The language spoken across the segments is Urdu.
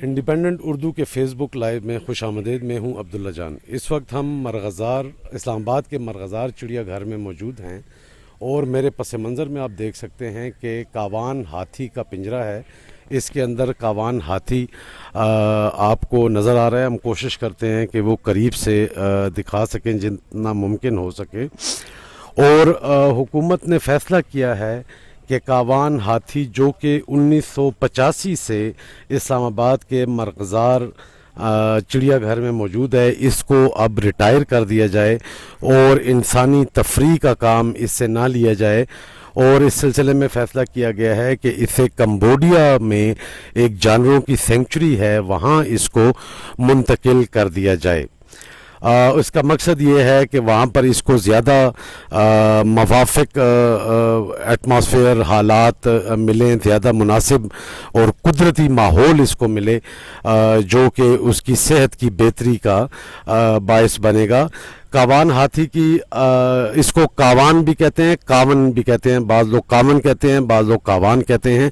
انڈیپینڈنٹ اردو کے فیس بک لائیو میں خوش آمدید. میں ہوں عبداللہ جان. اس وقت ہم مرغزار اسلام آباد کے مرغزار چڑیا گھر میں موجود ہیں اور میرے پس منظر میں آپ دیکھ سکتے ہیں کہ کاوان ہاتھی کا پنجرہ ہے. اس کے اندر کاوان ہاتھی آپ کو نظر آ رہا ہے. ہم کوشش کرتے ہیں کہ وہ قریب سے دکھا سکیں جتنا ممکن ہو سکے. اور حکومت نے فیصلہ کیا ہے کہ کاوان ہاتھی جو کہ 1985 سے اسلام آباد کے مرغزار چڑیا گھر میں موجود ہے، اس کو اب ریٹائر کر دیا جائے اور انسانی تفریح کا کام اس سے نہ لیا جائے. اور اس سلسلے میں فیصلہ کیا گیا ہے کہ اسے کمبوڈیا میں ایک جانوروں کی سینکچری ہے، وہاں اس کو منتقل کر دیا جائے. اس کا مقصد یہ ہے کہ وہاں پر اس کو زیادہ موافق ایٹماسفیئر حالات ملیں، زیادہ مناسب اور قدرتی ماحول اس کو ملے جو کہ اس کی صحت کی بہتری کا باعث بنے گا. کاوان ہاتھی کی اس کو کاوان بھی کہتے ہیں، کاون بھی کہتے ہیں. بعض لوگ کاون کہتے ہیں، بعض لوگ کاوان کہتے ہیں.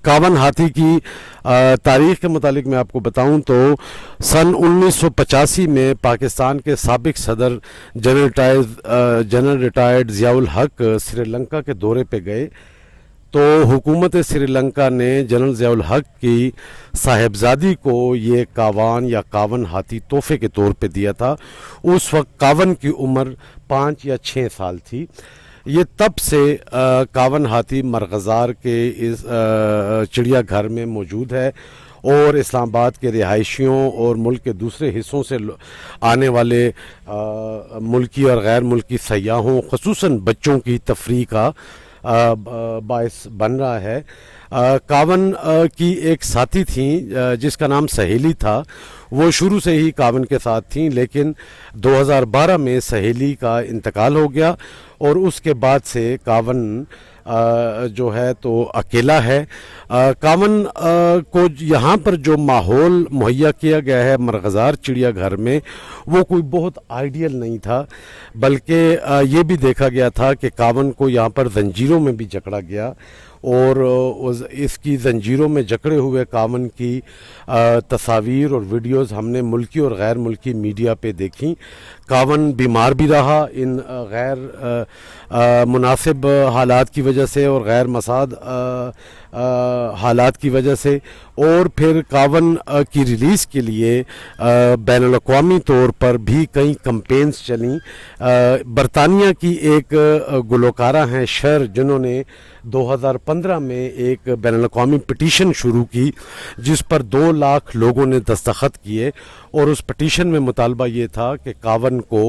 کاون ہاتھی کی تاریخ کے متعلق میں آپ کو بتاؤں تو سن 1985 میں پاکستان کے سابق صدر جنرل ریٹائرڈ ضیاء الحق سری لنکا کے دورے پہ گئے تو حکومت سری لنکا نے جنرل ضیاء الحق کی صاحبزادی کو یہ کاوان یا کاون ہاتھی تحفے کے طور پہ دیا تھا. اس وقت کاون کی عمر 5 یا 6 سال تھی. یہ تب سے کاون ہاتھی مرغزار کے اس چڑیا گھر میں موجود ہے اور اسلام آباد کے رہائشیوں اور ملک کے دوسرے حصوں سے آنے والے ملکی اور غیر ملکی سیاحوں خصوصاً بچوں کی تفریح کا باعث بن رہا ہے. کاون کی ایک ساتھی تھیں جس کا نام سہیلی تھا. وہ شروع سے ہی کاون کے ساتھ تھیں، لیکن 2012 میں سہیلی کا انتقال ہو گیا اور اس کے بعد سے کاون جو ہے تو اکیلا ہے. کاون کو یہاں پر جو ماحول مہیا کیا گیا ہے مرغزار چڑیا گھر میں وہ کوئی بہت آئیڈیل نہیں تھا، بلکہ یہ بھی دیکھا گیا تھا کہ کاون کو یہاں پر زنجیروں میں بھی جکڑا گیا اور اس کی زنجیروں میں جکڑے ہوئے کاون کی تصاویر اور ویڈیوز ہم نے ملکی اور غیر ملکی میڈیا پہ دیکھیں. کاون بیمار بھی رہا ان غیر مناسب حالات کی وجہ سے اور غیر مساعد حالات کی وجہ سے. اور پھر کاون کی ریلیز کے لیے بین الاقوامی طور پر بھی کئی کمپینز چلیں. برطانیہ کی ایک گلوکارہ ہیں شر، جنہوں نے 2015 میں ایک بین الاقوامی پٹیشن شروع کی جس پر 2 لاکھ لوگوں نے دستخط کیے اور اس پٹیشن میں مطالبہ یہ تھا کہ کاون کو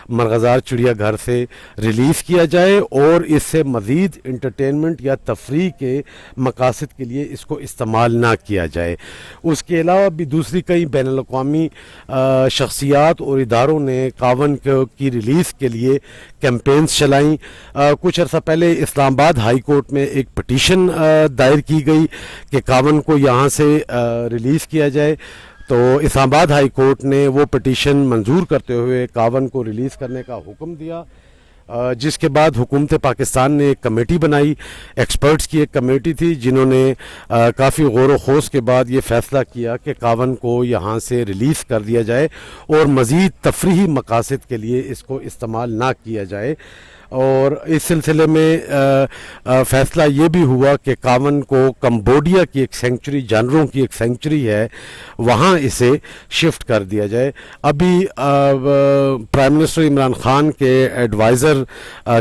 مرغزار چڑیا گھر سے ریلیز کیا جائے اور اس سے مزید انٹرٹینمنٹ یا تفریح کے مقاصد کے لیے اس کو استعمال نہ کیا جائے. اس کے علاوہ بھی دوسری کئی بین الاقوامی شخصیات اور اداروں نے کاون کی ریلیز کے لیے کیمپینز چلائیں. کچھ عرصہ پہلے اسلام آباد ہائی کورٹ میں ایک پٹیشن دائر کی گئی کہ کاون کو یہاں سے ریلیز کیا جائے، تو اسلام آباد ہائی کورٹ نے وہ پٹیشن منظور کرتے ہوئے کاون کو ریلیز کرنے کا حکم دیا. جس کے بعد حکومت پاکستان نے ایک کمیٹی بنائی، ایکسپرٹس کی ایک کمیٹی تھی جنہوں نے کافی غور و خوض کے بعد یہ فیصلہ کیا کہ کاون کو یہاں سے ریلیز کر دیا جائے اور مزید تفریحی مقاصد کے لیے اس کو استعمال نہ کیا جائے. اور اس سلسلے میں فیصلہ یہ بھی ہوا کہ کاون کو کمبوڈیا کی ایک سینکچری، جانوروں کی ایک سینکچری ہے، وہاں اسے شفٹ کر دیا جائے. ابھی پرائم منسٹر عمران خان کے ایڈوائزر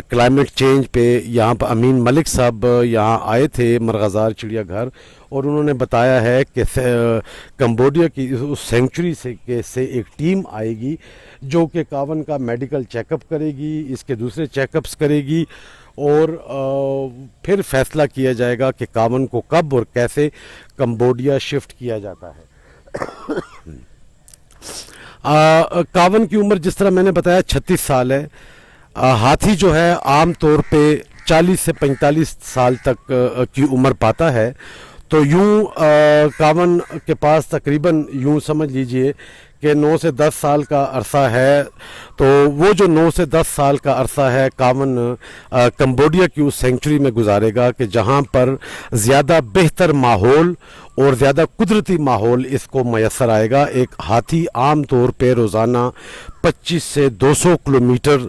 کلائمیٹ چینج پہ یہاں پر امین ملک صاحب یہاں آئے تھے مرغزار چڑیا گھر، اور انہوں نے بتایا ہے کہ کمبوڈیا کی اس سینکچری سے ایک ٹیم آئے گی جو کہ کاون کا میڈیکل چیک اپ کرے گی، اس کے دوسرے چیک اپس کرے گی اور پھر فیصلہ کیا جائے گا کہ کاون کو کب اور کیسے کمبوڈیا شفٹ کیا جاتا ہے. کاون کی عمر جس طرح میں نے بتایا 36 سال ہے. ہاتھی جو ہے عام طور پہ 40 سے 45 سال تک کی عمر پاتا ہے، تو یوں کاون کے پاس تقریباً یوں سمجھ لیجئے کہ 9 سے 10 سال کا عرصہ ہے. تو وہ جو 9 سے 10 سال کا عرصہ ہے کاون کمبوڈیا کی اس سینکچری میں گزارے گا کہ جہاں پر زیادہ بہتر ماحول اور زیادہ قدرتی ماحول اس کو میسر آئے گا. ایک ہاتھی عام طور پہ روزانہ 25 سے 200 کلومیٹر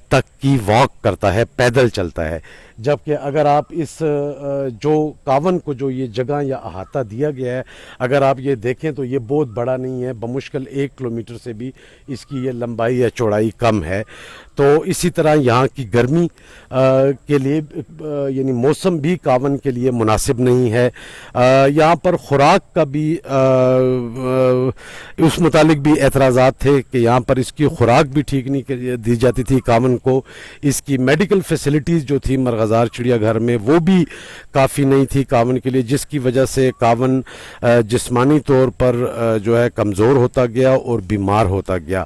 تک کی واک کرتا ہے, پیدل چلتا ہے, جبکہ اگر آپ اس جو کاون کو جو یہ جگہ یا احاطہ دیا گیا ہے اگر آپ یہ دیکھیں تو یہ بہت بڑا نہیں ہے, بمشکل 1 کلومیٹر سے بھی اس کی یہ لمبائی یا چوڑائی کم ہے. تو اسی طرح یہاں کی گرمی کے لیے یعنی موسم بھی کاون کے لیے مناسب نہیں ہے. یہاں پر خوراک کا بھی اس متعلق بھی اعتراضات تھے کہ یہاں پر اس کی خوراک بھی ٹھیک نہیں دی جاتی تھی کاون کو. اس کی میڈیکل فیسلٹیز جو تھی مرغزار چڑیا گھر میں وہ بھی کافی نہیں تھی کاون کے لیے, جس کی وجہ سے کاون جسمانی طور پر جو ہے کمزور ہوتا گیا اور بیمار ہوتا گیا.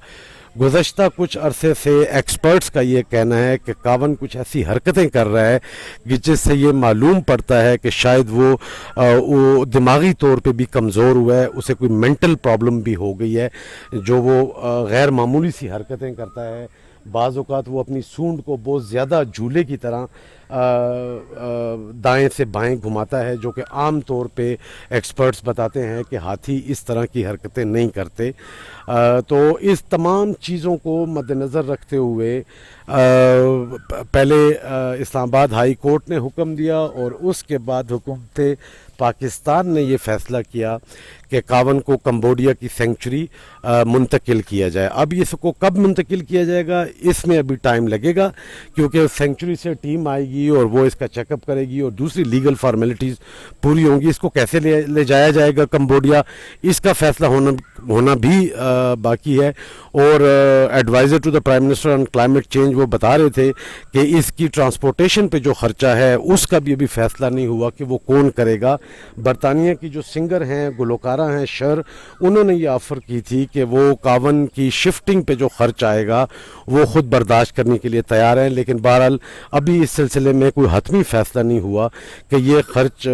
گزشتہ کچھ عرصے سے ایکسپرٹس کا یہ کہنا ہے کہ کاون کچھ ایسی حرکتیں کر رہا ہے کہ جس سے یہ معلوم پڑتا ہے کہ شاید وہ دماغی طور پہ بھی کمزور ہوا ہے, اسے کوئی مینٹل پرابلم بھی ہو گئی ہے جو وہ غیر معمولی سی حرکتیں کرتا ہے. بعض اوقات وہ اپنی سونڈ کو بہت زیادہ جھولے کی طرح دائیں سے بائیں گھماتا ہے, جو کہ عام طور پہ ایکسپرٹس بتاتے ہیں کہ ہاتھی اس طرح کی حرکتیں نہیں کرتے. تو اس تمام چیزوں کو مد نظر رکھتے ہوئے پہلے اسلام آباد ہائی کورٹ نے حکم دیا اور اس کے بعد حکومت پاکستان نے یہ فیصلہ کیا کہ کاون کو کمبوڈیا کی سینکچری منتقل کیا جائے. اب اس کو کب منتقل کیا جائے گا اس میں ابھی ٹائم لگے گا, کیونکہ سینکچری سے ٹیم آئے گی اور وہ اس کا چیک اپ کرے گی اور دوسری لیگل فارمیلٹیز پوری ہوں گی. اس کو کیسے لے جایا جائے گا کمبوڈیا, اس کا فیصلہ ہونا بھی باقی ہے. اور adviser to the prime minister on climate change وہ بتا رہے تھے کہ اس کی ٹرانسپورٹیشن پہ جو خرچہ ہے اس کا بھی ابھی فیصلہ نہیں ہوا کہ وہ کون کرے گا. برطانیہ کی جو سنگر ہیں, گلوکارہ ہیں, شر, انہوں نے یہ آفر کی تھی کہ وہ کاون کی شفٹنگ پہ جو خرچ آئے گا وہ خود برداشت کرنے کے لیے تیار ہیں. لیکن بہرحال ابھی اس سلسلے میں کوئی حتمی فیصلہ نہیں ہوا کہ یہ خرچ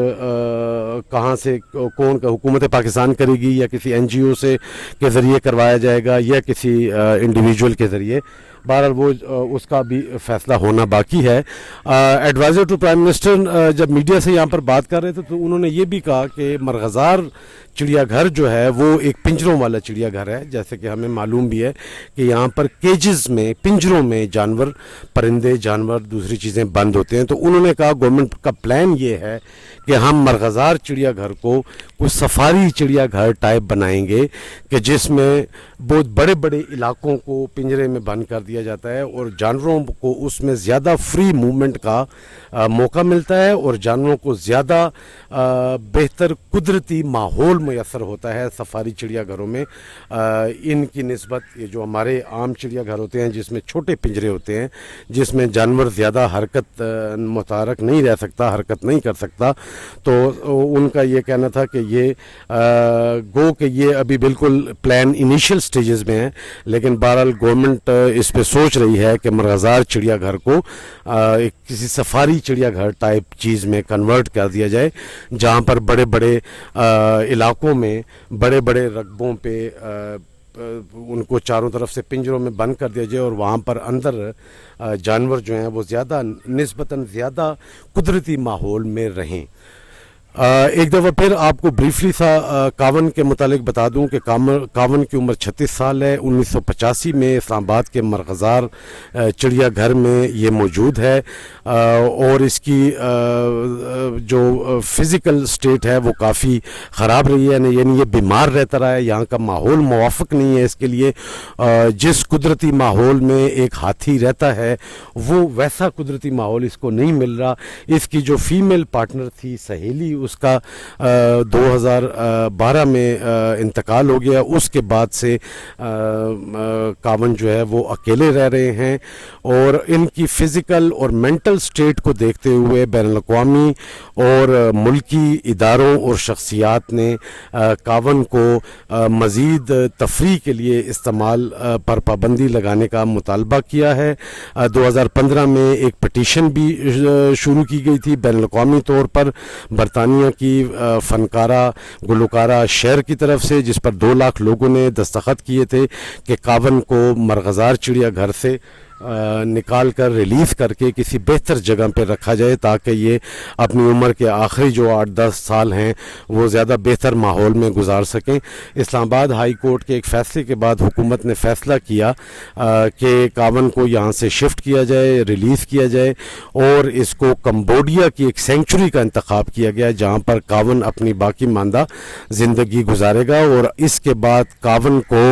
کہاں سے کون کا حکومت پاکستان کرے گی یا کسی این جی او سے کے ذریعے کروایا جائے گا یا کسی انڈیویجول کے ذریعے. بہرحال وہ اس کا بھی فیصلہ ہونا باقی ہے. ایڈوائزر ٹو پرائم منسٹر جب میڈیا سے یہاں پر بات کر رہے تھے تو انہوں نے یہ بھی کہا کہ مرغزار چڑیا گھر جو ہے وہ ایک پنجروں والا چڑیا گھر ہے, جیسے کہ ہمیں معلوم بھی ہے کہ یہاں پر کیجز میں, پنجروں میں جانور, پرندے, جانور, دوسری چیزیں بند ہوتے ہیں. تو انہوں نے کہا گورنمنٹ کا پلان یہ ہے کہ ہم مرغزار چڑیا گھر کو کچھ سفاری چڑیا گھر ٹائپ بنائیں گے کہ جس میں بہت بڑے بڑے علاقوں کو پنجرے میں بند کر دیا جاتا ہے اور جانوروں کو اس میں زیادہ فری موومنٹ کا موقع ملتا ہے اور جانوروں کو زیادہ بہتر قدرتی ماحول میسر ہوتا ہے سفاری چڑیا گھروں میں ان کی نسبت. یہ جو ہمارے عام چڑیا گھر ہوتے ہیں جس میں چھوٹے پنجرے ہوتے ہیں, جس میں جانور زیادہ حرکت متحرک نہیں رہ سکتا, حرکت نہیں کر سکتا, تو ان کا یہ کہنا تھا کہ یہ گو کہ یہ ابھی بالکل پلان انیشیل سٹیجز میں ہے, لیکن بہرحال گورنمنٹ اس پہ سوچ رہی ہے کہ مرغزار چڑیا گھر کو کسی سفاری چڑیا گھر ٹائپ چیز میں کنورٹ کر دیا جائے, جہاں پر بڑے بڑے علاقوں میں بڑے بڑے رقبوں پہ ان کو چاروں طرف سے پنجروں میں بند کر دیا جائے اور وہاں پر اندر جانور جو ہیں وہ زیادہ نسبتاً زیادہ قدرتی ماحول میں رہیں. ایک دفعہ پھر آپ کو بریفلی سا کاون کے متعلق بتا دوں کہ کاون کی عمر 36 سال ہے. 1985 میں اسلام آباد کے مرغزار چڑیا گھر میں یہ موجود ہے اور اس کی جو فزیکل سٹیٹ ہے وہ کافی خراب رہی ہے, یعنی یہ بیمار رہتا رہا ہے. یہاں کا ماحول موافق نہیں ہے اس کے لیے. جس قدرتی ماحول میں ایک ہاتھی رہتا ہے وہ ویسا قدرتی ماحول اس کو نہیں مل رہا. اس کی جو فیمیل پارٹنر تھی, سہیلی, اس کا 2012 میں انتقال ہو گیا. اس کے بعد سے کاون جو ہے وہ اکیلے رہ رہے ہیں اور ان کی فزیکل اور مینٹل سٹیٹ کو دیکھتے ہوئے بین الاقوامی اور ملکی اداروں اور شخصیات نے کاون کو مزید تفریح کے لیے استعمال پر پابندی لگانے کا مطالبہ کیا ہے. 2015 میں ایک پٹیشن بھی شروع کی گئی تھی بین الاقوامی طور پر. برطانیہ برطانیہ کی فنکارہ گلوکارہ شہر کی طرف سے، جس پر 2 لاکھ لوگوں نے دستخط کیے تھے کہ کاون کو مرغزار چڑیا گھر سے نکال کر ریلیز کر کے کسی بہتر جگہ پہ رکھا جائے تاکہ یہ اپنی عمر کے آخری جو 8-10 سال ہیں وہ زیادہ بہتر ماحول میں گزار سکیں۔ اسلام آباد ہائی کورٹ کے ایک فیصلے کے بعد حکومت نے فیصلہ کیا کہ کاون کو یہاں سے شفٹ کیا جائے، ریلیز کیا جائے، اور اس کو کمبوڈیا کی ایک سینکچوری کا انتخاب کیا گیا جہاں پر کاون اپنی باقی ماندہ زندگی گزارے گا، اور اس کے بعد کاون کو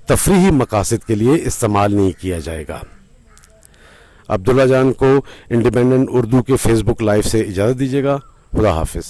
تفریحی مقاصد کے لیے استعمال نہیں کیا جائے گا۔ عبداللہ جان کو انڈیپینڈنٹ اردو کے فیس بک لائیو سے اجازت دیجیے گا۔ خدا حافظ۔